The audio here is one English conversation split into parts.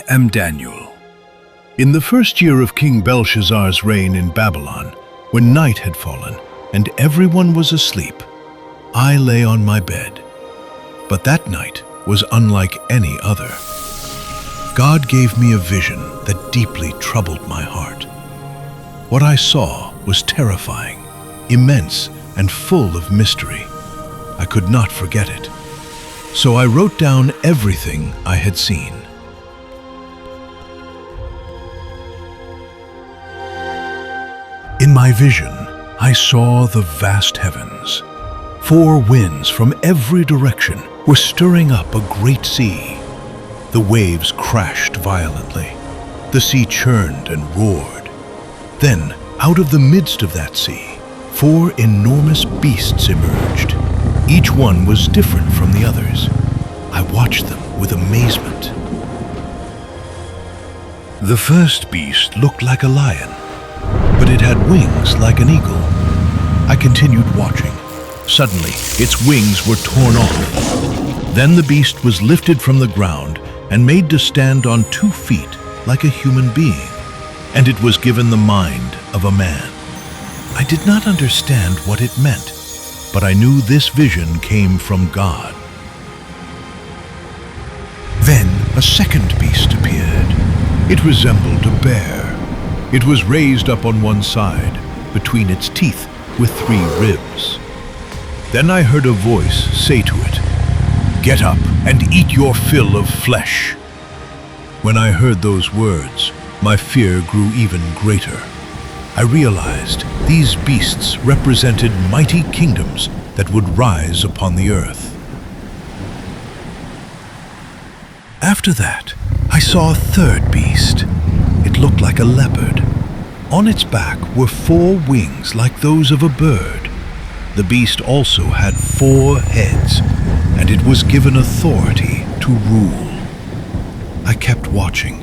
am Daniel. In the first year of King Belshazzar's reign in Babylon, when night had fallen and everyone was asleep, I lay on my bed. But that night was unlike any other. God gave me a vision that deeply troubled my heart. What I saw was terrifying, immense, and full of mystery. I could not forget it. So I wrote down everything I had seen. In my vision, I saw the vast heavens. 4 winds from every direction were stirring up a great sea. The waves crashed violently. The sea churned and roared. Then, out of the midst of that sea, 4 enormous beasts emerged. Each one was different from the others. I watched them with amazement. The first beast looked like a lion, but it had wings like an eagle. I continued watching. Suddenly, its wings were torn off. Then the beast was lifted from the ground and made to stand on 2 feet like a human being, and it was given the mind of a man. I did not understand what it meant, but I knew this vision came from God. Then a second beast appeared. It resembled a bear. It was raised up on one side, between its teeth, with 3 ribs. Then I heard a voice say to it, "Get up and eat your fill of flesh." When I heard those words, my fear grew even greater. I realized these beasts represented mighty kingdoms that would rise upon the earth. After that, I saw a third beast. It looked like a leopard. On its back were 4 wings like those of a bird. The beast also had 4 heads, and it was given authority to rule. I kept watching.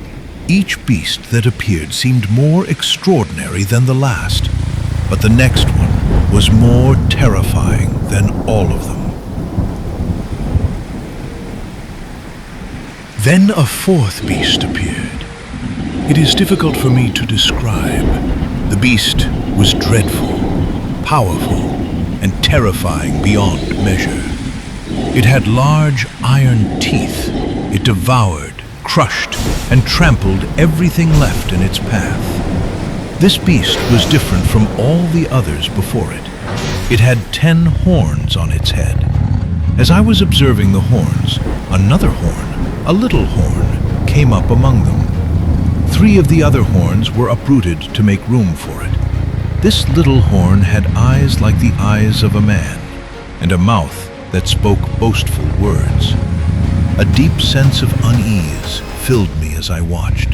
Each beast that appeared seemed more extraordinary than the last, but the next one was more terrifying than all of them. Then a 4th beast appeared. It is difficult for me to describe. The beast was dreadful, powerful, and terrifying beyond measure. It had large iron teeth. It devoured, crushed, and trampled everything left in its path. This beast was different from all the others before it. It had 10 horns on its head. As I was observing the horns, another horn, a little horn, came up among them. 3 of the other horns were uprooted to make room for it. This little horn had eyes like the eyes of a man, and a mouth that spoke boastful words. A deep sense of unease filled me as I watched.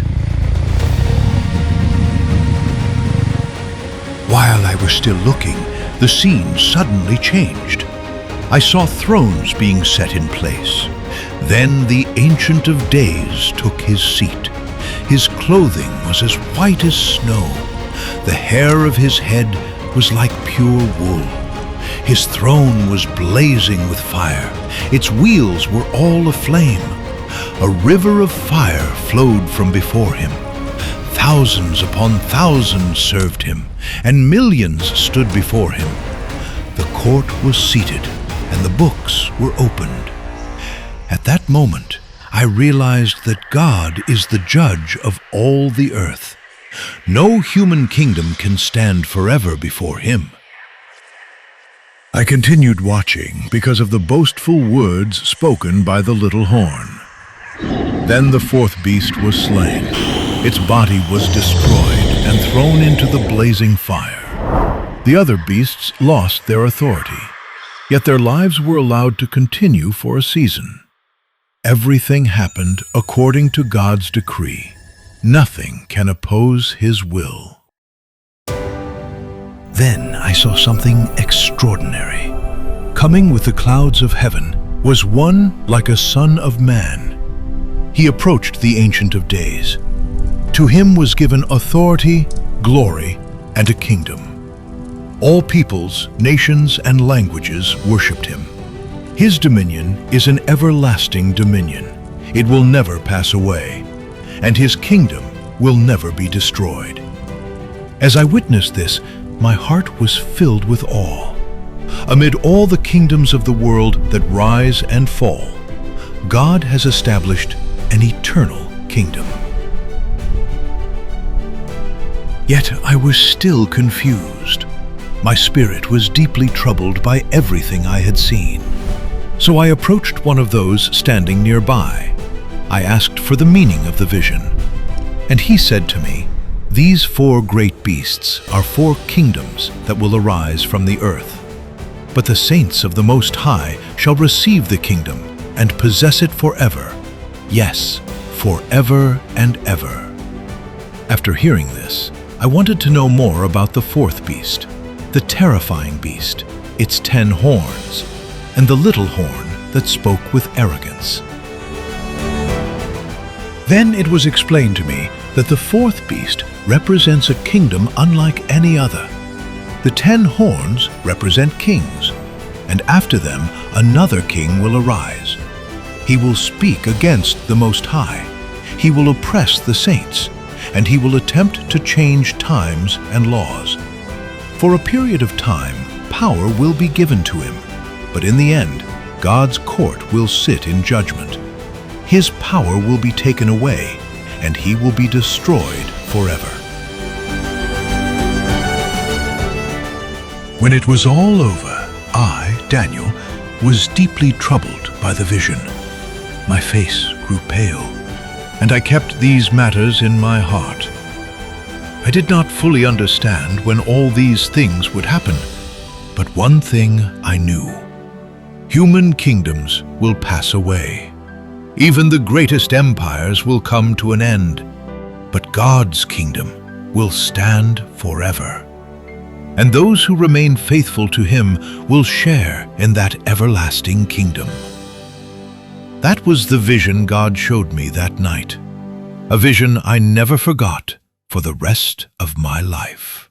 While I was still looking, the scene suddenly changed. I saw thrones being set in place. Then the Ancient of Days took his seat. His clothing was as white as snow. The hair of his head was like pure wool. His throne was blazing with fire. Its wheels were all aflame. A river of fire flowed from before him. Thousands upon thousands served him, and millions stood before him. The court was seated, and the books were opened. At that moment, I realized that God is the judge of all the earth. No human kingdom can stand forever before him. I continued watching because of the boastful words spoken by the little horn. Then the 4th beast was slain. Its body was destroyed and thrown into the blazing fire. The other beasts lost their authority, yet their lives were allowed to continue for a season. Everything happened according to God's decree. Nothing can oppose his will. Then I saw something extraordinary. Coming with the clouds of heaven was one like a son of man. He approached the Ancient of Days. To him was given authority, glory, and a kingdom. All peoples, nations, and languages worshipped him. His dominion is an everlasting dominion. It will never pass away. and his kingdom will never be destroyed. As I witnessed this, my heart was filled with awe. Amid all the kingdoms of the world that rise and fall, God has established an eternal kingdom. Yet I was still confused. My spirit was deeply troubled by everything I had seen. So I approached one of those standing nearby. I asked for the meaning of the vision, and he said to me, "These 4 great beasts are 4 kingdoms that will arise from the earth. But the saints of the Most High shall receive the kingdom and possess it forever. Yes, forever and ever." After hearing this, I wanted to know more about the 4th beast, the terrifying beast, its 10 horns, and the little horn that spoke with arrogance. Then it was explained to me that the 4th beast represents a kingdom unlike any other. The 10 horns represent kings, and after them another king will arise. He will speak against the Most High. He will oppress the saints, and he will attempt to change times and laws. For a period of time, power will be given to him, but in the end, God's court will sit in judgment. His power will be taken away, and he will be destroyed forever. When it was all over, I, Daniel, was deeply troubled by the vision. My face grew pale, and I kept these matters in my heart. I did not fully understand when all these things would happen, but one thing I knew: human kingdoms will pass away. Even the greatest empires will come to an end, but God's kingdom will stand forever. And those who remain faithful to him will share in that everlasting kingdom. That was the vision God showed me that night, a vision I never forgot for the rest of my life.